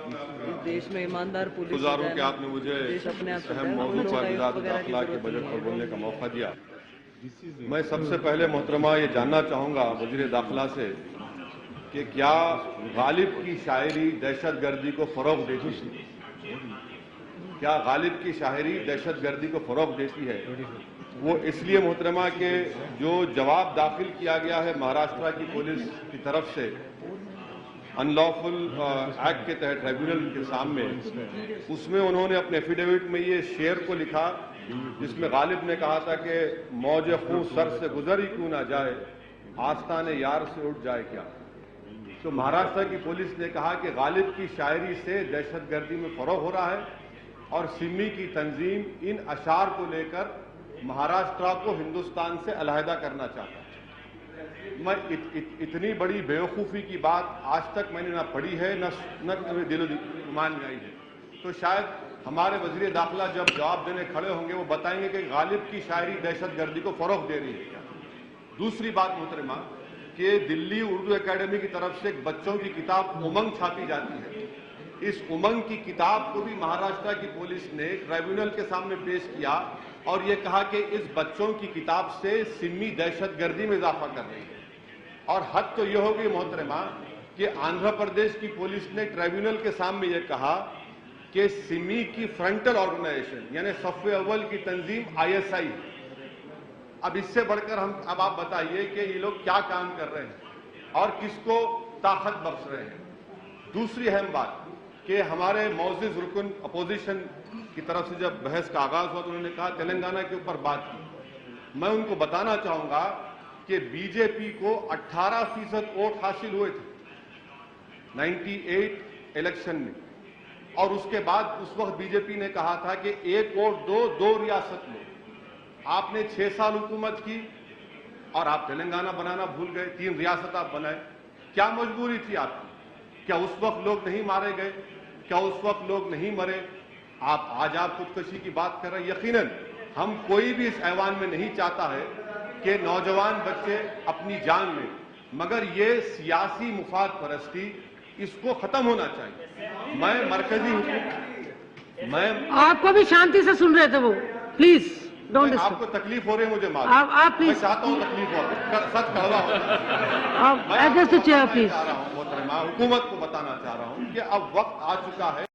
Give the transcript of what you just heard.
देश में ईमानदार पुलिस गुजारूं कि आपने मुझे अपने आप अहम मौजूद पर वज़ारत दाखिला के बजट पर बोलने का मौका दिया। मैं सबसे पहले मोहतरमा ये जानना चाहूँगा वज़ीर दाखिला से कि क्या गालिब की शायरी दहशतगर्दी को फ़रोग़ देती है? क्या गालिब की शायरी दहशतगर्दी को फ़रोग़ देती है? वो इसलिए मोहतरमा के जो जवाब दाखिल किया गया है महाराष्ट्र की पुलिस की तरफ से अनलॉफुल एक्ट के तहत ट्राइब्यूनल के सामने, उसमें उन्होंने अपने एफिडेविट में ये शेर को लिखा जिसमें गालिब ने कहा था कि मौजे खूं सर से गुजर ही क्यों ना जाए, आस्ताने यार से उठ जाए क्या। तो महाराष्ट्र की पुलिस ने कहा कि गालिब की शायरी से दहशतगर्दी में फरोग हो रहा है और सिमी की तंजीम इन अशार को लेकर महाराष्ट्र को हिंदुस्तान से अलहदा करना चाहता है। मैं इतनी बड़ी बेवकूफ़ी की बात आज तक मैंने ना पढ़ी है न दिलो ईमान में आई है। तो शायद हमारे वज़ीर दाखिला जब जवाब देने खड़े होंगे वो बताएंगे कि गालिब की शायरी दहशतगर्दी को फ़रोग़ दे रही है। दूसरी बात मोहतरमा कि दिल्ली उर्दू एकेडमी की तरफ से एक बच्चों की किताब उमंग छापी जाती है। इस उमंग की किताब को भी महाराष्ट्र की पुलिस ने ट्राइब्यूनल के सामने पेश किया और ये कहा कि इस बच्चों की किताब से सिमी दहशतगर्दी में इजाफा कर रही है। और हद तो यह होगी मोहतरमा कि आंध्र प्रदेश की पुलिस ने ट्राइब्यूनल के सामने यह कहा कि सिमी की फ्रंटल ऑर्गेनाइजेशन यानी सफ़े अव्वल की तंजीम ISI। अब इससे बढ़कर अब आप बताइए कि ये लोग क्या काम कर रहे हैं और किसको ताकत बख्श रहे हैं। दूसरी अहम बात कि हमारे मौजूद रुकन अपोजिशन की तरफ से जब बहस का आगाज हुआ तो उन्होंने कहा तेलंगाना के ऊपर बात की। मैं उनको बताना चाहूंगा कि बीजेपी को 18% वोट हासिल हुए थे 98 इलेक्शन में और उसके बाद उस वक्त बीजेपी ने कहा था कि एक वोट दो रियासत लो। आपने 6 साल हुकूमत की और आप तेलंगाना बनाना भूल गए, 3 रियासत आप बनाए। क्या मजबूरी थी आपकी? क्या उस वक्त लोग नहीं मारे गए? क्या उस वक्त लोग नहीं मरे? आज आप खुदकशी की बात कर रहे हैं। यकीनन हम कोई भी इस ऐवान में नहीं चाहता है कि नौजवान बच्चे अपनी जान लें, मगर ये सियासी मुफाद परस्ती इसको खत्म होना चाहिए। मैं मरकजी हुकूमत आपको भी शांति से सुन रहे थे वो, प्लीज डोंट डिस्टर्ब। आपको तकलीफ हो रही है मुझे मालूम, आप प्लीज, मैं चाहता हूँ तकलीफ हो, सच कड़वा होता है। Address to chair please. हुकूमत को बताना चाह रहा हूँ कि अब वक्त आ चुका है